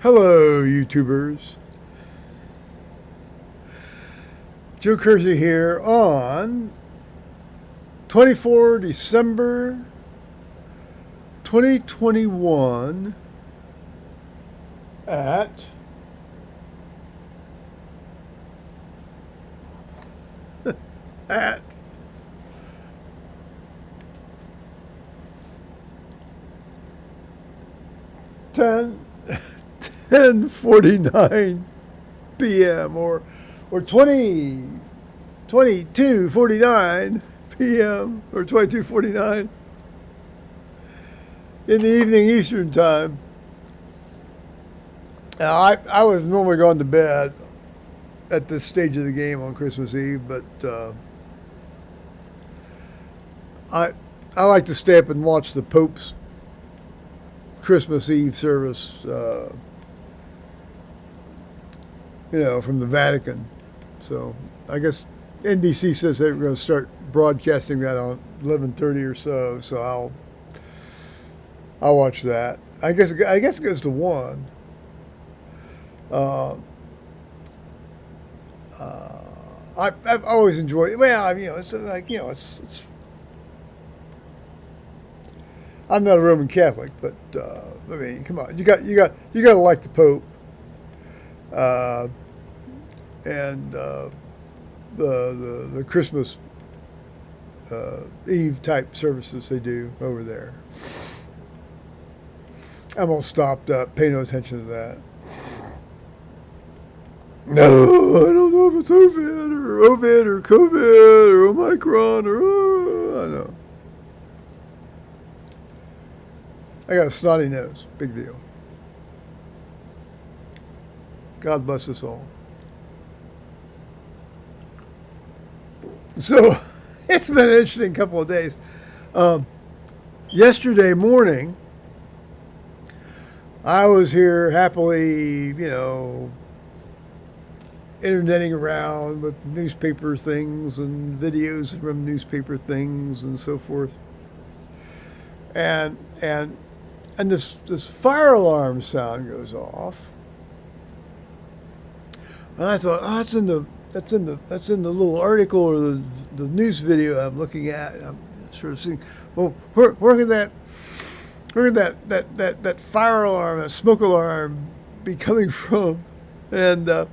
Hello, YouTubers. Joe Kersey here on 24 December 2021 at at 10 10:49 p.m. or 22:49 p.m. or 22:49 in the evening Eastern time. Now, I was normally going to bed at this stage of the game on Christmas Eve, but I like to stay up and watch the Pope's Christmas Eve service, from the Vatican. So I guess NBC says they're going to start broadcasting that on 11:30 or so. So I'll watch that. I guess it goes to 1. Uh, I've always enjoyed it. Well, it's like it's. I'm not a Roman Catholic, but I mean, come on, you got to like the Pope, and the Christmas Eve type services they do over there. I'm all stopped up. Pay no attention to that. No, I don't know if it's Ovid or COVID or Omicron or I don't know. I got a snotty nose. Big deal. God bless us all. So it's been an interesting couple of days. Yesterday morning, I was here happily, interneting around with newspaper things and videos from newspaper things and so forth. And this fire alarm sound goes off. And I thought, oh, that's in the little article or the news video I'm looking at. I'm sort of seeing, well, where can that fire alarm, that smoke alarm, be coming from? And I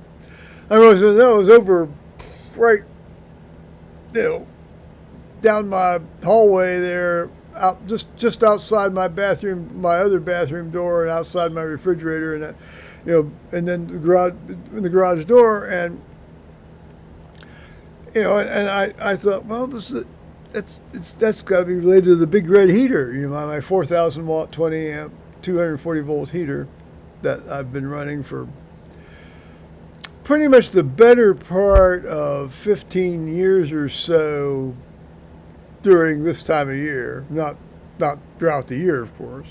realized that was over right, down my hallway there, out just outside my bathroom, my other bathroom door, and outside my refrigerator, and and then the garage door, and and I thought, well, that's got to be related to the big red heater, my 4,000 watt 20 amp 240 volt heater that I've been running for pretty much the better part of 15 years or so during this time of year, not throughout the year, of course.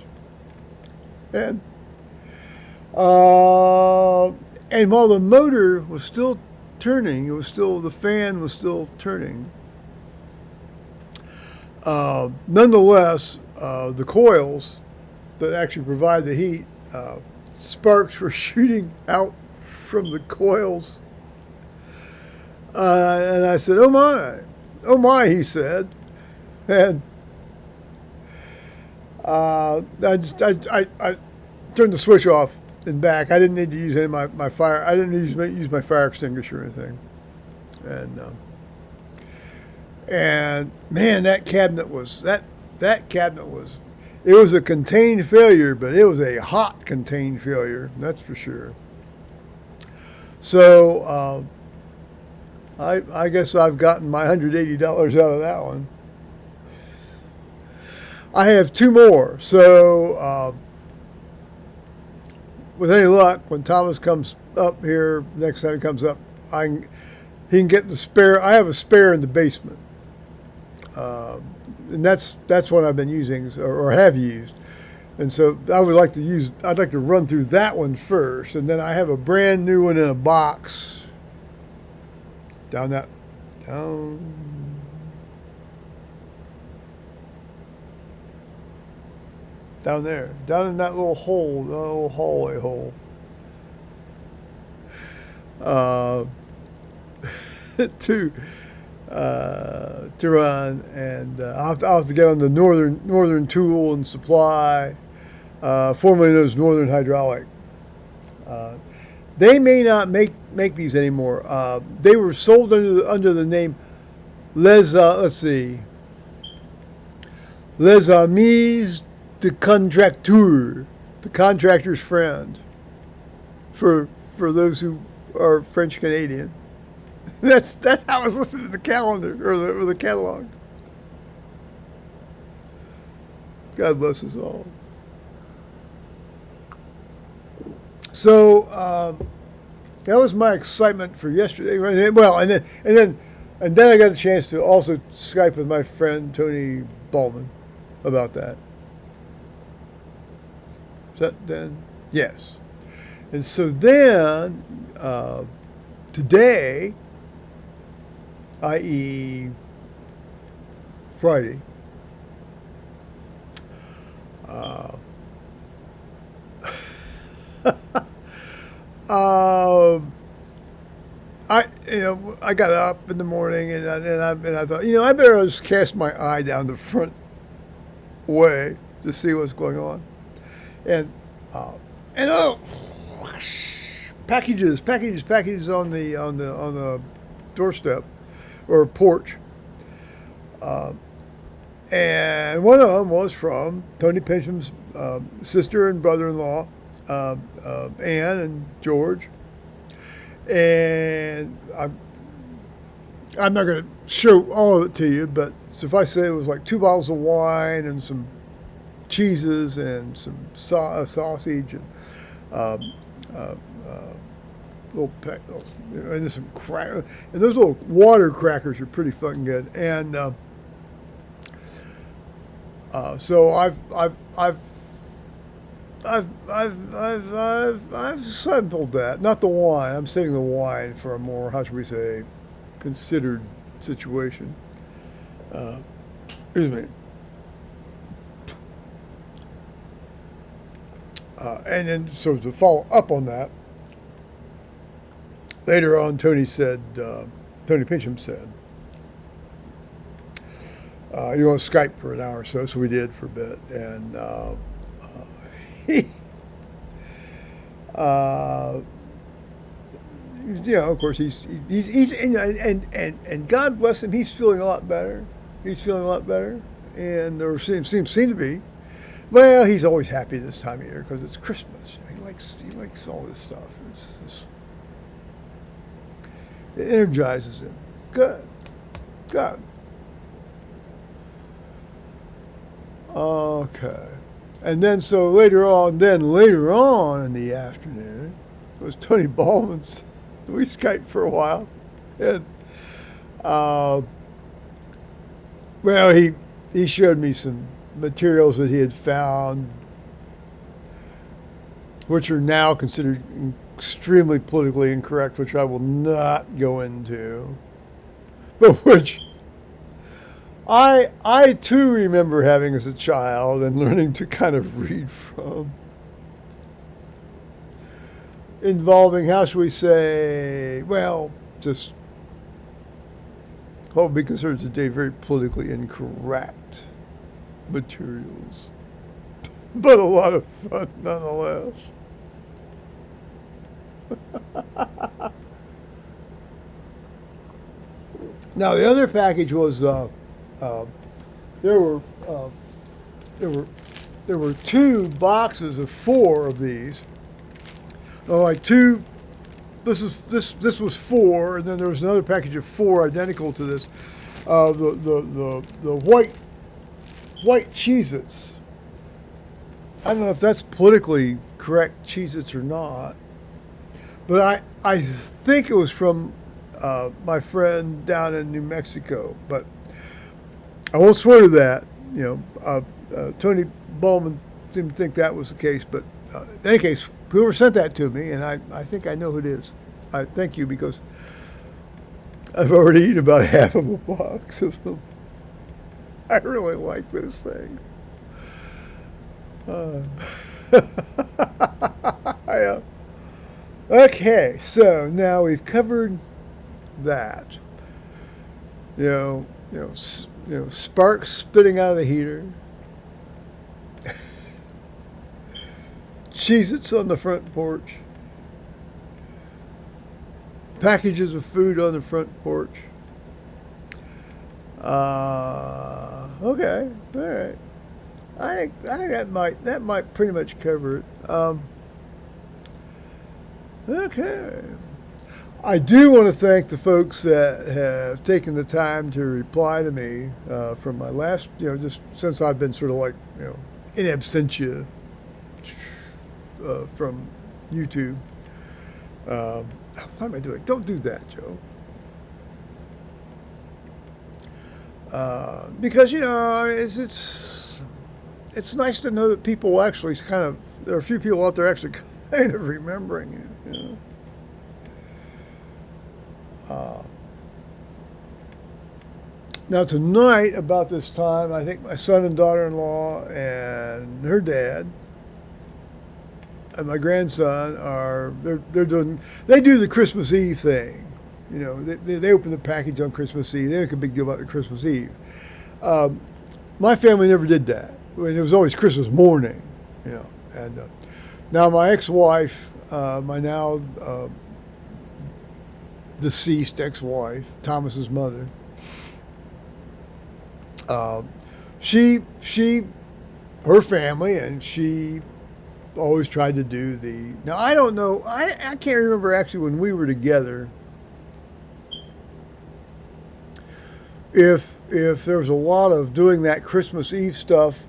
And while the motor was still turning, the fan was still turning. Nonetheless, the coils that actually provide the heat, sparks were shooting out from the coils. And I said, oh my, he said. And I turned the switch off and back. I didn't need to use any of my fire. I didn't use my fire extinguisher or anything. And man, that cabinet was. It was a contained failure, but it was a hot contained failure. That's for sure. So I guess I've gotten my $180 out of that one. I have 2 more. So with any luck, when Thomas comes up here, next time he comes up, he can get the spare. I have a spare in the basement. And that's what I've been using or have used. And so I'd like to run through that one first, and then I have a brand new one in a box down there, down in that little hole, that little hallway hole. uh, to run, and I'll have to get on the Northern Tool and Supply, formerly known as Northern Hydraulic. Uh, they may not make these anymore. They were sold under the name Les Amis de Contracteur, the contractor's friend, for those who are French Canadian. That's how I was listening to the calendar or the catalog. God bless us all. So that was my excitement for yesterday. Well, and then I got a chance to also Skype with my friend Tony Ballman about that. Is that then? Yes. And so then today, i.e. Friday, I got up in the morning and I thought, I better just cast my eye down the front way to see what's going on, and packages on the doorstep or porch, and one of them was from Tony Pincham's sister and brother-in-law, Ann and George. And I'm not going to show all of it to you, but suffice to say, it was like 2 bottles of wine and some cheeses and some sausage and and some and those little water crackers are pretty fucking good. And so I've sampled that. Not the wine. I'm saving the wine for a more, how should we say, considered situation. Excuse me. And then, so to follow up on that, later on, Tony Pincham said, you want to Skype for an hour or so? So we did for a bit. And of course, he's and God bless him, he's feeling a lot better. And there seems to be. Well, he's always happy this time of year because it's Christmas. He likes all this stuff. It energizes him. Good. Okay. And then so later on in the afternoon, it was Tony Ballman's. We Skyped for a while, and well, he showed me some materials that he had found, which are now considered extremely politically incorrect, which I will not go into, but which I too remember having as a child and learning to kind of read from, involving, how should we say, well, just what would be considered today very politically incorrect materials, but a lot of fun nonetheless. Now the other package was there were 2 boxes of 4 of these. Like 2. This was 4, and then there was another package of 4 identical to this. The white Cheez-Its. I don't know if that's politically correct Cheez-Its or not, but I think it was from my friend down in New Mexico, but I won't swear to that. Tony Ballman seemed to think that was the case, but in any case, whoever sent that to me, and I think I know who it is. I thank you, because I've already eaten about half of a box of them. I really like this thing. Okay, so now we've covered that. Sparks spitting out of the heater, Cheez-Its on the front porch, packages of food on the front porch. Okay, all right. I think that might pretty much cover it. Okay. I do want to thank the folks that have taken the time to reply to me from my last, just since I've been sort of like, in absentia from YouTube. What am I doing? Don't do that, Joe. Because it's nice to know that people actually there are a few people out there actually kind of remembering you. Now tonight, about this time, I think my son and daughter-in-law and her dad and my grandson they do the Christmas Eve thing. They open the package on Christmas Eve. They make a big deal about the Christmas Eve. My family never did that. It was always Christmas morning, And now my ex-wife, my now deceased ex-wife, Thomas's mother, her family, and she always tried to do now I don't know, I can't remember actually when we were together if there was a lot of doing that Christmas Eve stuff,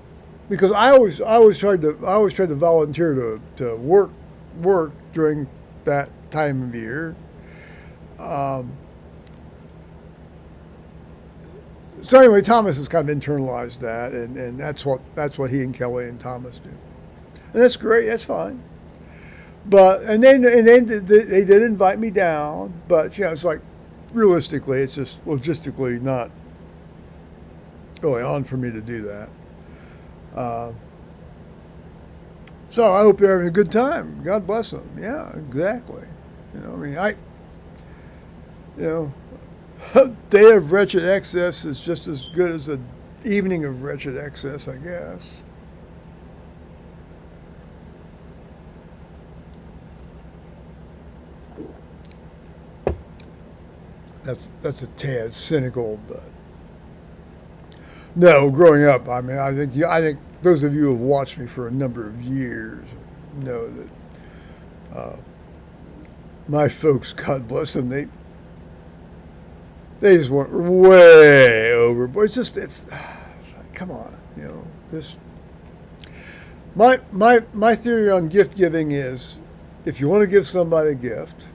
because I always tried to volunteer to work during that time of year. So anyway, Thomas has kind of internalized that, and that's what he and Kelly and Thomas do, and that's great. That's fine. But and then they did invite me down, but it's like realistically, it's just logistically not really on for me to do that. So I hope they're having a good time. God bless them. Yeah, exactly. A day of wretched excess is just as good as an evening of wretched excess, I guess. That's a tad cynical, but no. Growing up, I think those of you who have watched me for a number of years know that my folks, God bless them, they just went way overboard. It's come on, just my theory on gift giving is, if you want to give somebody a gift,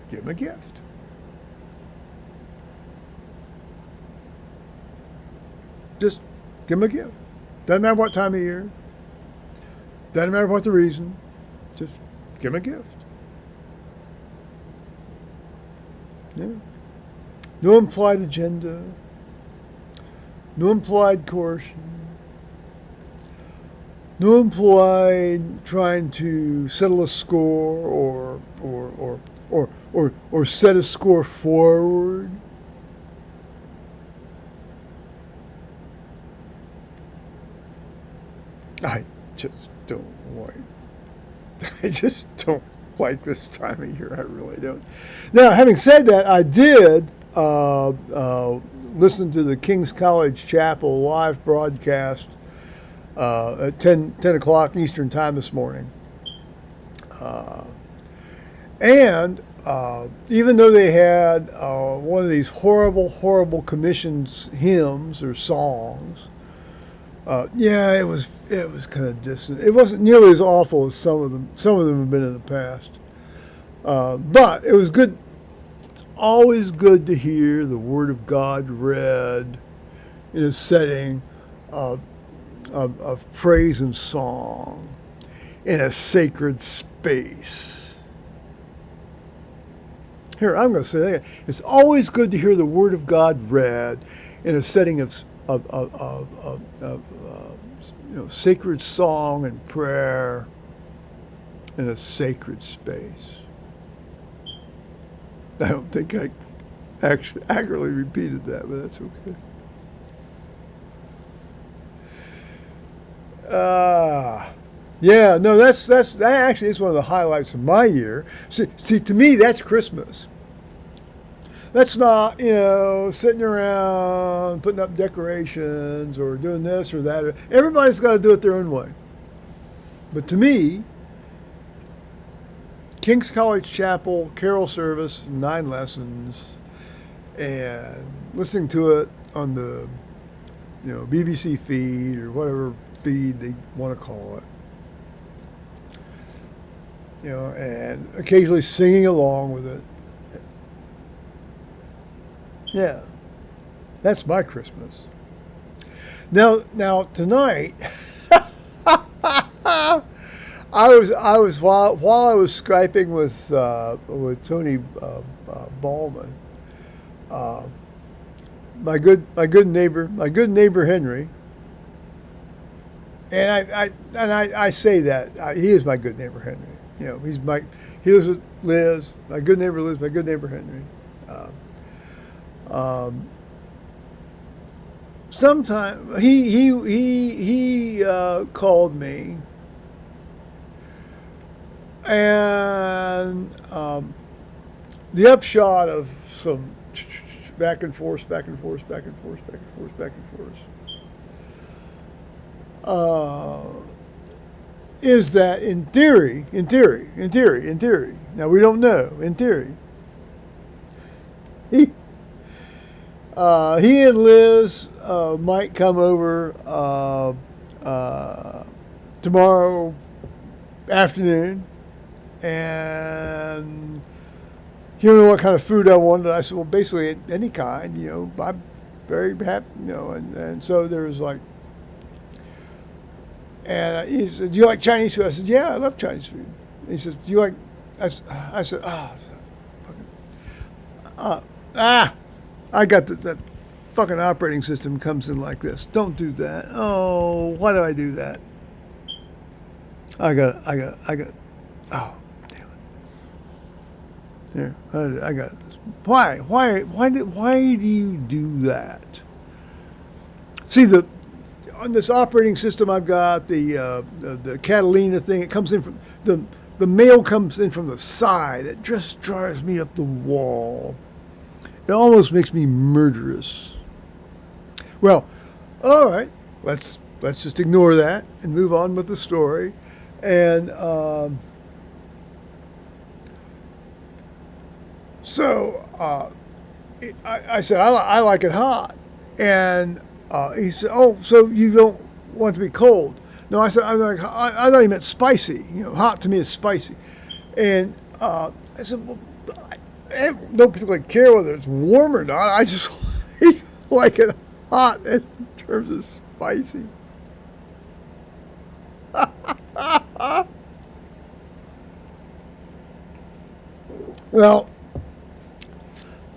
give them a gift. Just give them a gift. Doesn't matter what time of year. Doesn't matter what the reason. Just give them a gift. Yeah. No implied agenda. No implied coercion. No implied trying to settle a score or set a score forward. I just don't like this time of year. I really don't. Now, having said that, I did listen to the King's College Chapel live broadcast at 10 o'clock Eastern time this morning. And even though they had one of these horrible commissions hymns or songs, it was kind of distant. It wasn't nearly as awful as some of them. Some of them have been in the past, but it was good. It's always good to hear the Word of God read in a setting of praise and song, in a sacred space. Here, I'm going to say that again. It's always good to hear the Word of God read in a setting of sacred song and prayer in a sacred space. I don't think I actually accurately repeated that, but that's okay. Yeah, no, that actually is one of the highlights of my year. See, to me, that's Christmas. That's not, sitting around putting up decorations or doing this or that. Everybody's got to do it their own way. But to me, King's College Chapel, carol service, 9 lessons, and listening to it on the, BBC feed or whatever feed they want to call it. And occasionally singing along with it. Yeah, that's my Christmas. Now tonight, I was while I was Skyping with Tony Ballman, my good neighbor Henry, and I say that he is my good neighbor Henry. He lives with Liz, my good neighbor Liz, my good neighbor Henry. Sometime he called me, and the upshot of some back and forth, is that in theory, now we don't know, in theory, he and Liz might come over tomorrow afternoon, and he didn't know what kind of food I wanted. I said, well, basically any kind, I'm very happy, and so there was like, and he said, do you like Chinese food? I said, yeah, I love Chinese food. He said, do you like, I said, I got that fucking operating system comes in like this. Don't do that. Oh, why do I do that? I got, oh, damn it. Here, I got this. Why do you do that? See, on this operating system I've got, the Catalina thing, it comes in from, the mail comes in from the side. It just drives me up the wall. It almost makes me murderous. Well, all right, let's just ignore that and move on with the story. And I said, I like it hot. And he said, oh, so you don't want it to be cold? No, I said, I thought he meant spicy. Hot to me is spicy. And I said, well, I don't particularly care whether it's warm or not. I just like it hot in terms of spicy. Well,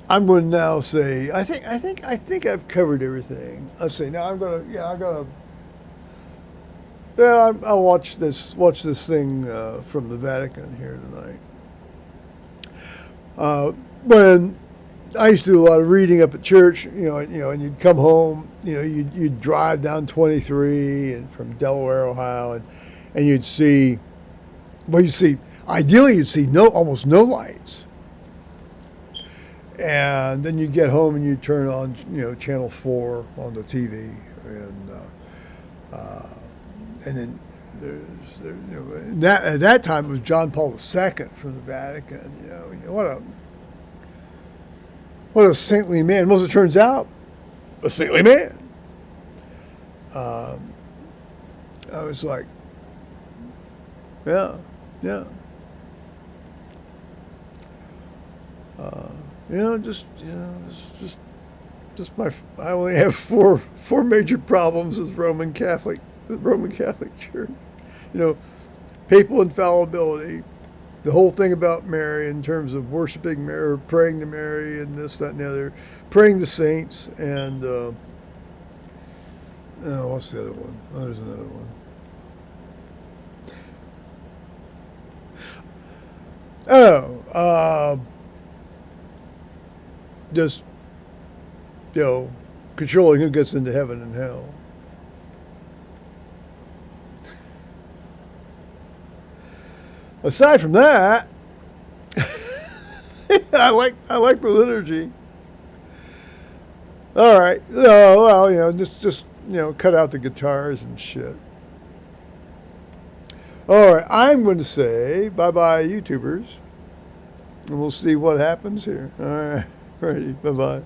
I'm going to now say I think I've covered everything. Let's see. Now I'll watch this thing from the Vatican here tonight. When I used to do a lot of reading up at church, and you'd come home, you'd drive down 23 and from Delaware, Ohio, and you'd see, ideally you'd see almost no lights. And then you'd get home and you'd turn on, channel 4 on the TV, and then at that time it was John Paul II from the Vatican. What a saintly man. Well, as it turns out, a saintly man. I was like, yeah. I only have four major problems with the Roman Catholic Church. Papal infallibility, the whole thing about Mary in terms of worshiping Mary, or praying to Mary, and this, that, and the other, praying to saints, and what's the other one? Oh, there's another one. just, controlling who gets into heaven and hell. Aside from that, I like the liturgy. All right. Oh, well, just cut out the guitars and shit. All right. I'm going to say bye-bye, YouTubers. And we'll see what happens here. All right. Ready. Bye-bye.